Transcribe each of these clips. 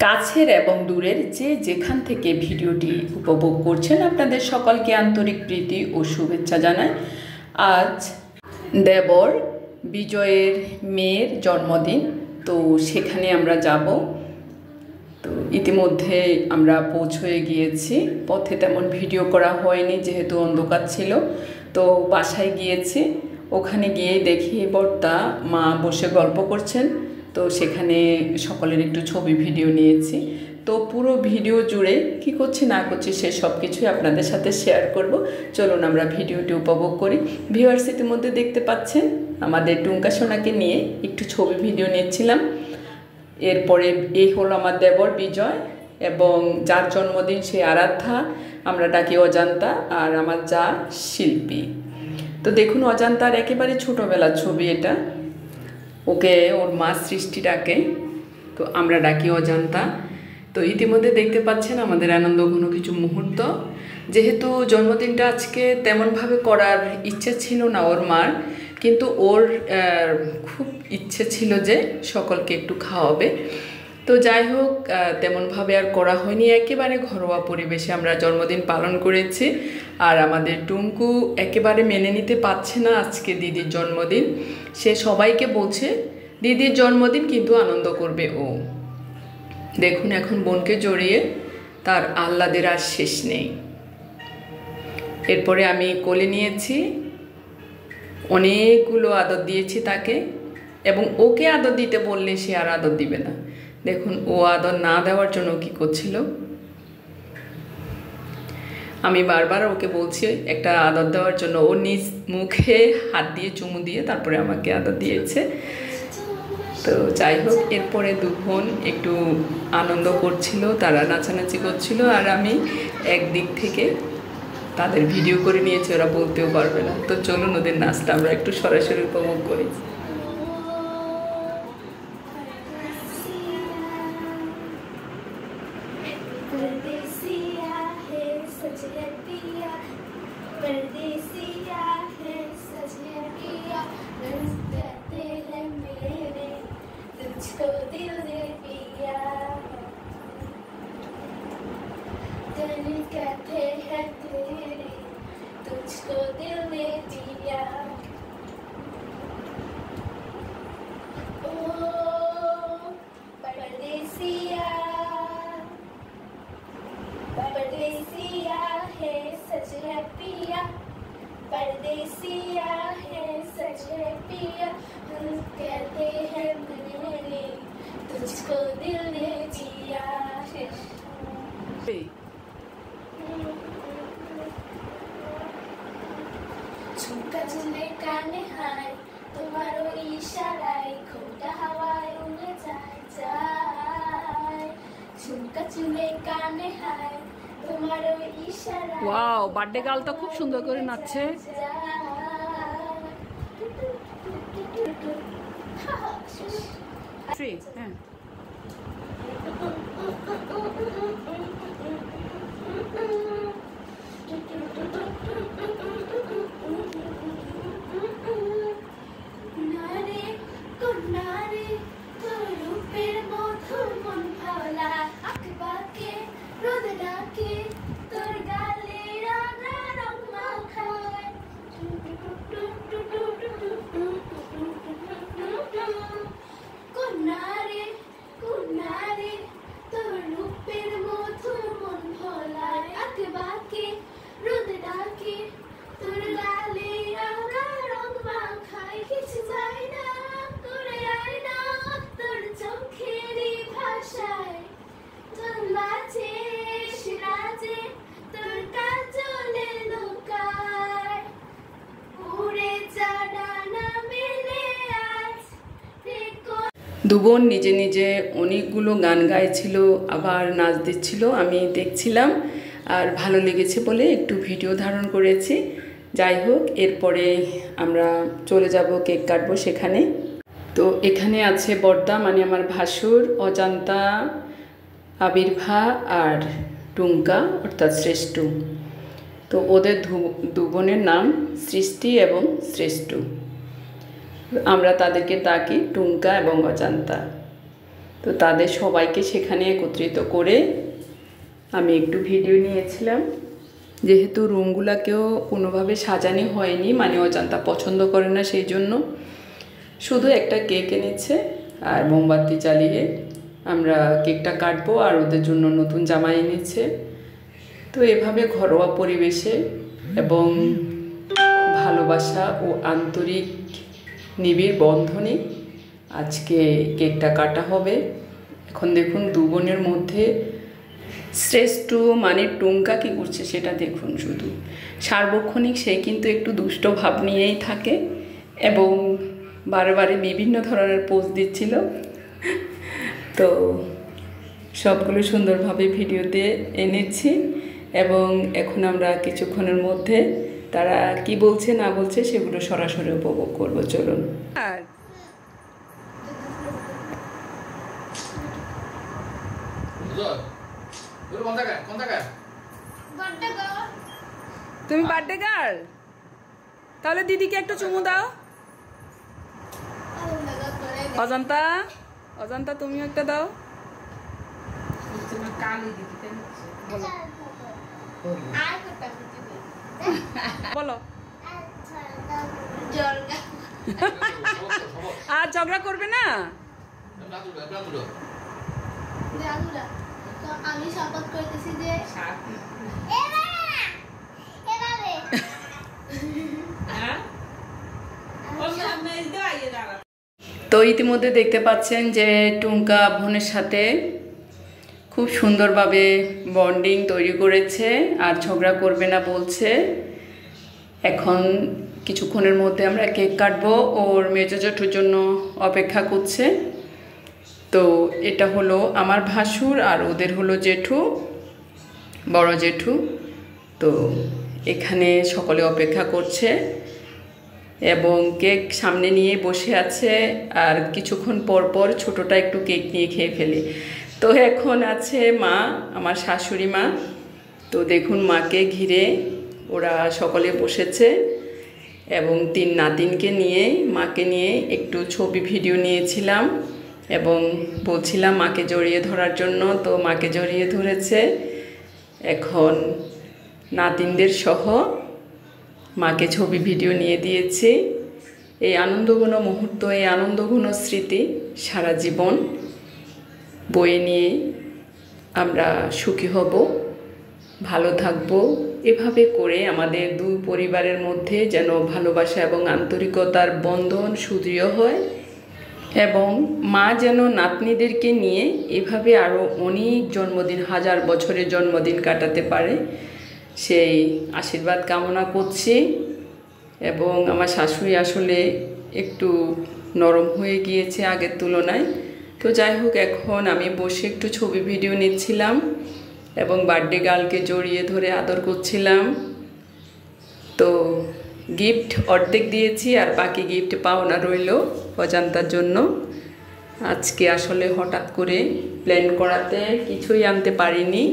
কাছের এবং দূরের যে যেখান থেকে ভিডিওটি উপভোগ করছেন আপনাদের সকলকে আন্তরিক প্রীতি ও শুভেচ্ছা জানাই। আজ দেবর বিজয়ের মেয়ের জন্মদিন, তো সেখানে আমরা যাব। তো ইতিমধ্যে আমরা পৌঁছে গিয়েছি। পথে তেমন ভিডিও করা হয়নি যেহেতু অন্ধকার ছিল। তো বাসায় গিয়েছি, ওখানে গিয়ে দেখি বর্তা মা বসে গল্প করছেন। তো সেখানে সকলের একটু ছবি ভিডিও নিয়েছি। তো পুরো ভিডিও জুড়ে কি করছি না করছি সে সব কিছুই আপনাদের সাথে শেয়ার করব। চলুন আমরা ভিডিওটি উপভোগ করি। ভিউয়ার্স ইতিমধ্যে দেখতে পাচ্ছেন আমাদের টুঙ্কা সোনাকে নিয়ে একটু ছবি ভিডিও নিচ্ছিলাম। এরপরে এই হলো আমার দেবর বিজয় এবং যার জন্মদিন সে আরাধ্যা, আমরা ডাকি অজান্তা, আর আমার যা শিল্পী। তো দেখুন অজান্তার একেবারে ছোটোবেলার ছবি এটা, ওকে ওর মা সৃষ্টি ডাকে, তো আমরা ডাকি অজান্তা। তো ইতিমধ্যে দেখতে পাচ্ছেন আমাদের আনন্দ ঘন কিছু মুহূর্ত। যেহেতু জন্মদিনটা আজকে তেমনভাবে করার ইচ্ছে ছিল না ওর মার, কিন্তু ওর খুব ইচ্ছে ছিল যে সকলকে একটু খাওয়াবে। তো যাই হোক তেমনভাবে আর করা হয়নি, একেবারে ঘরোয়া পরিবেশে আমরা জন্মদিন পালন করেছি। আর আমাদের টুঙ্কু একেবারে মেনে নিতে পারছে না আজকে দিদির জন্মদিন। সে সবাইকে বলছে দিদির জন্মদিন কিন্তু আনন্দ করবে ও। দেখুন এখন বোনকে জড়িয়ে তার আহ্লাদের আর শেষ নেই। এরপরে আমি কোলে নিয়েছি, অনেকগুলো আদর দিয়েছি তাকে, এবং ওকে আদর দিতে বললে সে আর আদর দিবে না। দেখুন ও আদর না দেওয়ার জন্য কি করছিল। আমি বারবার ওকে বলছি একটা আদর দেওয়ার জন্য, ও নিজ মুখে হাত দিয়ে চুমু দিয়ে তারপরে আমাকে আদর দিয়েছে। তো যাই হোক এরপরে দু বোন একটু আনন্দ করছিল, তারা নাচানাচি করছিল, আর আমি একদিক থেকে তাদের ভিডিও করে নিয়েছি, ওরা বলতেও পারবে না। তো চলুন ওদের নাচটা আমরা একটু সরাসরি উপভোগ করি। तुझको दिल ने दिया, ओ परदेसिया, परदेसिया है सच है पिया, परदेसिया है सच है पिया, हम कहते हैं मैंने तुझको दिल ने दिया। ঝুমকা ঝুলে কানে হায় তোমারও ইশারায় ঘোমটা হাওয়ায় উড়ে যায় যায়, ঝুমকা ঝুলে কানে হায় তোমারও ইশারায়। ওয়াও, বার্থডে গার্ল তো খুব সুন্দর করে নাচছে। হ্যাঁ দু বোন নিজে নিজে অনেকগুলো গান গাইছিল, আবার নাচ দিচ্ছিল, আমি দেখছিলাম আর ভালো লেগেছে বলে একটু ভিডিও ধারণ করেছি। যাই হোক এরপরে আমরা চলে যাব, কেক কাটবো সেখানে। তো এখানে আছে বর্দা মানে আমার ভাসুর, অজান্তা, আবির্ভা আর টুঙ্কা অর্থাৎ শ্রেষ্ঠ। তো ওদের দু বোনের নাম সৃষ্টি এবং শ্রেষ্ঠ। আমরা তাদেরকে ডাকি টুঙ্কা এবং অজান্তা। তো তাদের সবাইকে সেখানে একত্রিত করে আমি একটু ভিডিও নিয়েছিলাম। যেহেতু রুমগুলোকেও কোনোভাবে সাজানো হয়নি, মানে অজান্তা পছন্দ করে না, সেই জন্য শুধু একটা কেক এনেছে আর মোমবাতি জ্বালিয়ে আমরা কেকটা কাটবো, আর ওদের জন্য নতুন জামা এনেছে। তো এভাবে ঘরোয়া পরিবেশে এবং ভালোবাসা ও আন্তরিক নিবিড় বন্ধনে আজকে কেকটা কাটা হবে। এখন দেখুন দু বোনের মধ্যে শ্রেষ্ঠ মানে টুঙ্কা কী করছে সেটা দেখুন। শুধু সার্বক্ষণিক সে কিন্তু একটু দুষ্ট ভাব নিয়েই থাকে এবং বারে বারে বিভিন্ন ধরনের পোজ দিচ্ছিল। তো সবগুলো সুন্দরভাবে ভিডিওতে এনেছি এবং এখন আমরা কিছুক্ষণের মধ্যে তারা কি বলছে না বলছে সেগুলো সরাসরি উপভোগ করবো। চলুন। তুমি বার্থডে গার্ল, তাহলে দিদিকে একটা চুমু দাও। অজন্তা, অজন্তা তুমিও একটা দাও। বলো। আর ঝগড়া করবে না? আমি শপথ করতেছি যে তো ইতিমধ্যে দেখতে পাচ্ছেন যে টুঙ্কা বোনের সাথে খুব সুন্দরভাবে বন্ডিং তৈরি করেছে আর ঝগড়া করবে না বলছে। এখন কিছুক্ষণের মধ্যে আমরা কেক কাটবো, ওর মেজো জেঠুর জন্য অপেক্ষা করছে। তো এটা হলো আমার ভাসুর আর ওদের হলো জেঠু, বড় জেঠু। তো এখানে সকলে অপেক্ষা করছে এবং কেক সামনে নিয়ে বসে আছে। আর কিছুক্ষণ পর পর ছোটোটা একটু কেক নিয়ে খেয়ে ফেলে। তো এখন আছে মা, আমার শাশুড়ি মা। তো দেখুন মাকে ঘিরে ওরা সকলে বসেছে এবং তিন নাতিনকে নিয়ে মাকে নিয়ে একটু ছবি ভিডিও নিয়েছিলাম এবং বলছিলাম মাকে জড়িয়ে ধরার জন্য। তো মাকে জড়িয়ে ধরেছে। এখন নাতিনদের সহ মাকে ছবি ভিডিও নিয়ে দিয়েছি। এই আনন্দঘন মুহূর্ত, এই আনন্দঘন স্মৃতি সারা জীবন বয়ে নিয়ে আমরা সুখী হব, ভালো থাকব। এভাবে করে আমাদের দুই পরিবারের মধ্যে যেন ভালোবাসা এবং আন্তরিকতার বন্ধন সুদৃঢ় হয় এবং মা যেন নাতনিদেরকে নিয়ে এভাবে আরও অনেক জন্মদিন, হাজার বছরের জন্মদিন কাটাতে পারে, সেই আশীর্বাদ কামনা করছি। এবং আমার শাশুড়ি আসলে একটু নরম হয়ে গিয়েছে আগের তুলনায়। তো যাই হোক, এখন আমি বসে একটু ছবি ভিডিও নিচ্ছিলাম এবং বার্থডে গার্লকে জড়িয়ে ধরে আদর করছিলাম। তো গিফট অর্ধেক দিয়েছি আর বাকি গিফট পাওনা রইল অজান্তার জন্য। আজকে আসলে হঠাৎ করে প্ল্যান করাতে কিছুই আনতে পারিনি,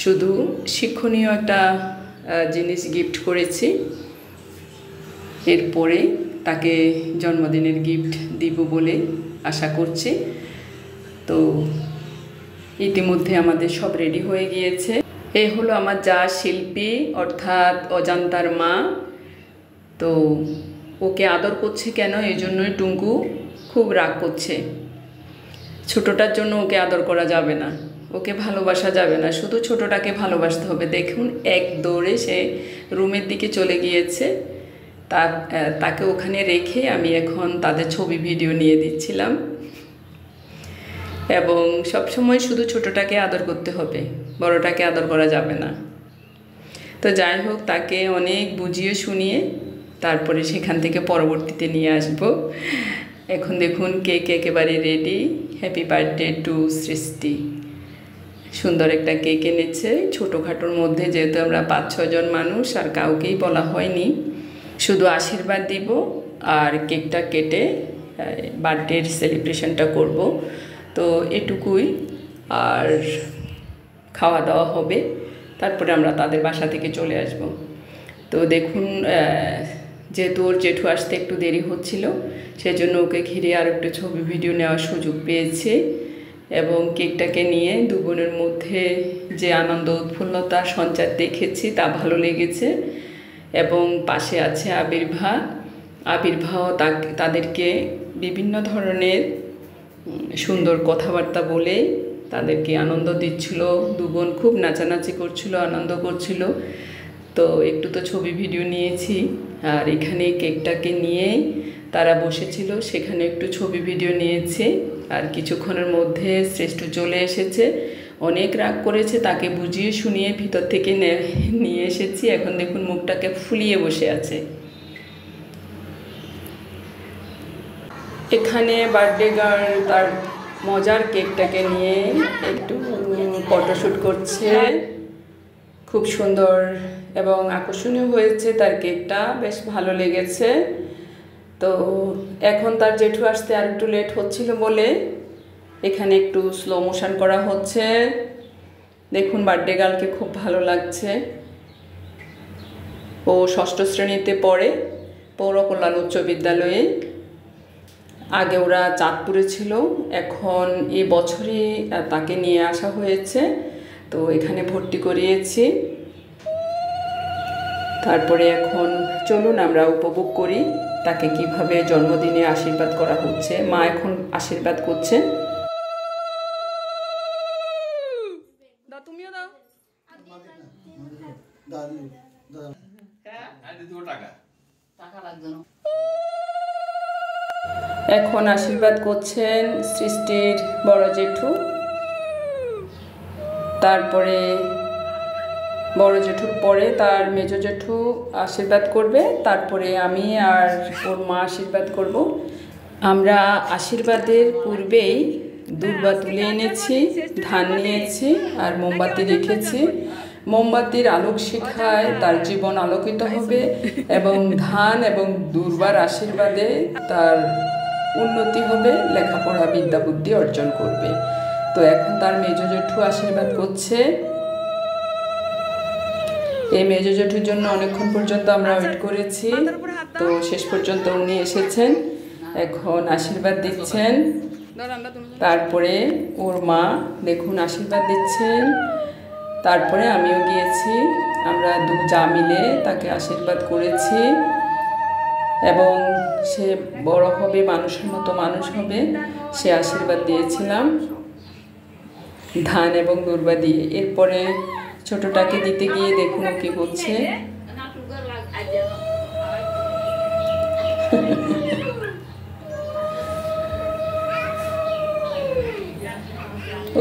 শুধু শিক্ষণীয় একটা জিনিস গিফট করেছি। এরপরে তাকে জন্মদিনের গিফট দিব বলে আশা করছি। তো ইতিমধ্যে আমাদের সব রেডি হয়ে গিয়েছে। এই হলো আমার যা শিল্পী, অর্থাৎ অজান্তার মা। তো ওকে আদর করছে কেন, এই জন্যই টুঙ্কু খুব রাগ করছে। ছোটোটার জন্য ওকে আদর করা যাবে না, ওকে ভালোবাসা যাবে না, শুধু ছোটোটাকে ভালোবাসতে হবে। দেখুন এক দৌড়ে সে রুমের দিকে চলে গিয়েছে। তাকে ওখানে রেখে আমি এখন তাদের ছবি ভিডিও নিয়ে দিচ্ছিলাম। এবং সবসময় শুধু ছোটোটাকে আদর করতে হবে, বড়টাকে আদর করা যাবে না। তো যাই হোক, তাকে অনেক বুঝিয়ে শুনিয়ে তারপরে সেখান থেকে পরবর্তীতে নিয়ে আসব। এখন দেখুন কেক একেবারে রেডি। হ্যাপি বার্থডে টু সৃষ্টি। সুন্দর একটা কেক এনেছে ছোটোখাটোর মধ্যে, যেহেতু আমরা 5-6 জন মানুষ আর কাউকেই বলা হয়নি, শুধু আশীর্বাদ দিব আর কেকটা কেটে বার্থডের সেলিব্রেশনটা করব। তো এটুকুই, আর খাওয়া দাওয়া হবে, তারপরে আমরা তাদের বাসা থেকে চলে আসব। তো দেখুন যেহেতু ওর জেঠু আসতে একটু দেরি হচ্ছিল, সেজন্য ওকে ঘিরে আর একটু ছবি ভিডিও নেওয়ার সুযোগ পেয়েছি। এবং কেকটাকে নিয়ে দু বোনের মধ্যে যে আনন্দ উৎফুল্লতা সঞ্চার দেখেছি তা ভালো লেগেছে। এবং পাশে আছে আবির্ভাও তাদেরকে বিভিন্ন ধরনের সুন্দর কথাবার্তা বলে তাদেরকে আনন্দ দিচ্ছিল। দু বোন খুব নাচানাচি করছিল, আনন্দ করছিল। তো একটু তো ছবি ভিডিও নিয়েছি। আর এখানে কেকটাকে নিয়ে তারা বসেছিল, সেখানে একটু ছবি ভিডিও নিয়েছি। আর কিছুক্ষণের মধ্যে শ্রেষ্ঠ চলে এসেছে। অনেক রাগ করেছে, তাকে বুঝিয়ে শুনিয়ে ভিতর থেকে নিয়ে এসেছি। এখন দেখুন মুখটাকে ফুলিয়ে বসে আছে। এখানে বার্থডে গার্ল তার মজার কেকটাকে নিয়ে একটু ফটোশ্যুট করছে। খুব সুন্দর এবং আকর্ষণীয় হয়েছে তার কেকটা, বেশ ভালো লেগেছে। তো এখন তার জেঠু আসতে আর একটু লেট হচ্ছিল বলে এখানে একটু স্লো মোশন করা হচ্ছে। দেখুন বার্থডে গার্লকে খুব ভালো লাগছে। ও ষষ্ঠ শ্রেণীতে পড়ে পৌর কল্যাণ উচ্চ বিদ্যালয়ে। আগে ওরা চাঁদপুরে ছিল, এখন এই বছরই তাকে নিয়ে আসা হয়েছে। তো এখানে ভর্তি করিয়েছি। তারপরে এখন চলুন আমরা উপভোগ করি তাকে কিভাবে জন্মদিনে আশীর্বাদ করা হচ্ছে। মা এখন আশীর্বাদ করছে। তুমিও দাও। এখন আশীর্বাদ করছেন সৃষ্টির বড় জেঠু। তারপরে বড় জেঠুর পরে তার মেজো জেঠু আশীর্বাদ করবে। তারপরে আমি আর ওর মা আশীর্বাদ করব। আমরা আশীর্বাদের পূর্বেই দূর্বা তুলে এনেছি, ধান নিয়েছি আর মোমবাতি রেখেছি। মোমবাতির আলোক শিখায় তার জীবন আলোকিত হবে এবং ধান এবং দূর্বার আশীর্বাদে তার উন্নতি হবে, লেখাপড়া বিদ্যা বুদ্ধি অর্জন করবে। তো এখন তার মেজো জেঠু আশীর্বাদ করছে। এই মেজো জেঠুর জন্য অনেকক্ষণ পর্যন্ত আমরা ওয়েট করেছি। তো শেষ পর্যন্ত উনি এসেছেন, এখন আশীর্বাদ দিচ্ছেন। তারপরে ওর মা দেখুন আশীর্বাদ দিচ্ছেন। তারপরে আমিও গিয়েছি, আমরা দু যা মিলে তাকে আশীর্বাদ করেছি। এবং সে বড় হবে, মানুষের মতো মানুষ হবে, সে আশীর্বাদ দিয়েছিলাম ধান এবং দূর্বা দিয়ে। এরপরে ছোটটাকে দিতে গিয়ে দেখুন কি করছে।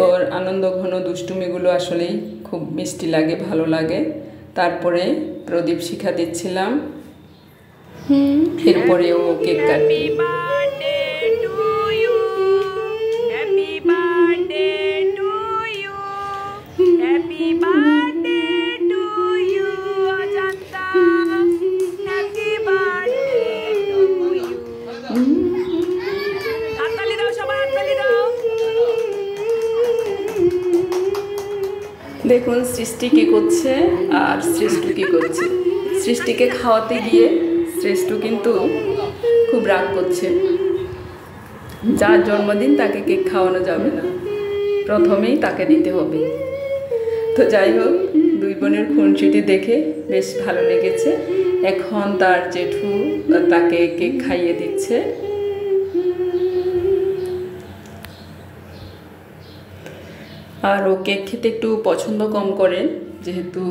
ওর আনন্দ ঘন দুষ্টুমিগুলো আসলেই খুব মিষ্টি লাগে, ভালো লাগে। তারপরে প্রদীপ শিখা দিচ্ছিলাম। এরপরে ও কেক কাটবে। দেখুন সৃষ্টি কি করছে আর শ্রেষ্ঠ কি করছে। সৃষ্টিকে খাওয়াতে গিয়ে শ্রেষ্ঠ কিন্তু খুব রাগ করছে। যার জন্মদিন তাকে কেক খাওয়ানো যাবে না, প্রথমেই তাকে দিতে হবে। তো যাই হোক, দুই বোনের খুনসুটি দেখে বেশ ভালো লেগেছে। এখন তার জেঠু তাকে কেক খাইয়ে দিচ্ছে। আর ও কেক খেতে একটু পছন্দ কম করেন, যেহেতু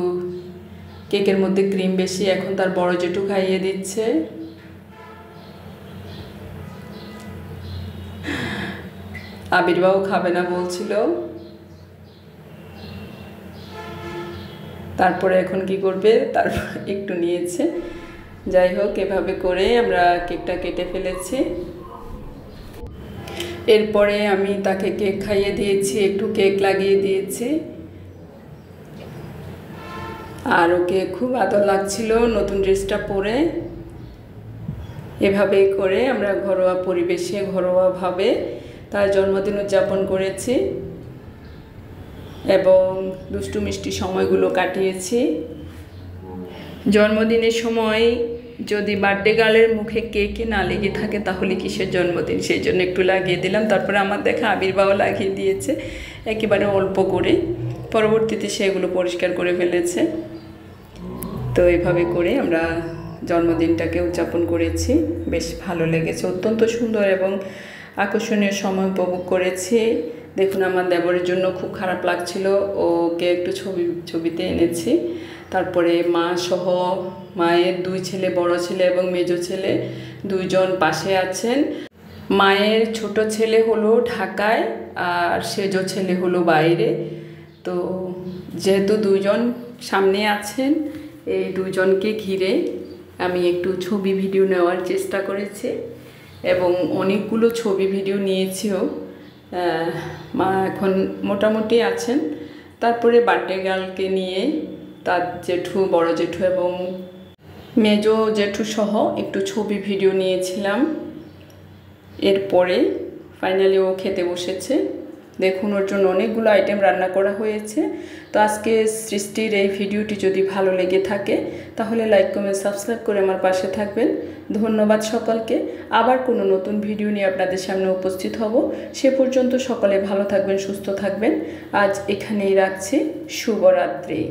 কেকের মধ্যে ক্রিম বেশি। এখন তার বড় জেঠু খাইয়ে দিচ্ছে। আবির্ভাও খাবে না বলছিল। তারপরে এখন কি করবে, তারপর একটু নিয়েছে। যাই হোক, এভাবে করে আমরা কেকটা কেটে ফেলেছি। এরপরে আমি তাকে কেক খাইয়ে দিয়েছি, একটু কেক লাগিয়ে দিয়েছি। আর ওকে খুব আদর লাগছিল নতুন ড্রেসটা পরে। এভাবেই করে আমরা ঘরোয়া পরিবেশে ঘরোয়াভাবে তার জন্মদিন উদযাপন করেছি এবং দুষ্টু মিষ্টি সময়গুলো কাটিয়েছি। জন্মদিনের সময় যদি বার্থডে গার্লের মুখে কেকে না লেগে থাকে তাহলে কিসের জন্মদিন, সেই জন্য একটু লাগিয়ে দিলাম। তারপরে আমার দেখা আবির্ভাবও লাগিয়ে দিয়েছে একেবারে অল্প করে, পরবর্তীতে সেগুলো পরিষ্কার করে ফেলেছে। তো এইভাবে করে আমরা জন্মদিনটাকে উদযাপন করেছি, বেশ ভালো লেগেছে, অত্যন্ত সুন্দর এবং আকর্ষণীয় সময় উপভোগ করেছি। দেখুন আমার দেবরের জন্য খুব খারাপ লাগছিল, ওকে একটু ছবিতে এনেছি। তারপরে মা সহ মায়ের 2 ছেলে, বড় ছেলে এবং মেজো ছেলে 2 জন পাশে আছেন। মায়ের ছোট ছেলে হলো ঢাকায় আর সেজো ছেলে হলো বাইরে। তো যেহেতু 2 জন সামনে আছেন, এই 2 জনকে ঘিরে আমি একটু ছবি ভিডিও নেওয়ার চেষ্টা করেছি এবং অনেকগুলো ছবি ভিডিও নিয়েছিও। মা এখন মোটামুটি আছেন। তারপরে বার্থডে গার্লকে নিয়ে তার জেঠু, বড় জেঠু এবং মেজো জেঠু সহ একটু ছবি ভিডিও নিয়েছিলাম। এরপরে ফাইনালি ও খেতে বসেছে। দেখুন ওর জন্য অনেকগুলো আইটেম রান্না করা হয়েছে। তো আজকে সৃষ্টির এই ভিডিওটি যদি ভালো লেগে থাকে তাহলে লাইক, কমেন্ট, সাবস্ক্রাইব করে আমার পাশে থাকবেন। ধন্যবাদ সকলকে। আবার কোনো নতুন ভিডিও নিয়ে আপনাদের সামনে উপস্থিত হব। সে পর্যন্ত সকলে ভালো থাকবেন, সুস্থ থাকবেন। আজ এখানেই রাখছি। শুভরাত্রি।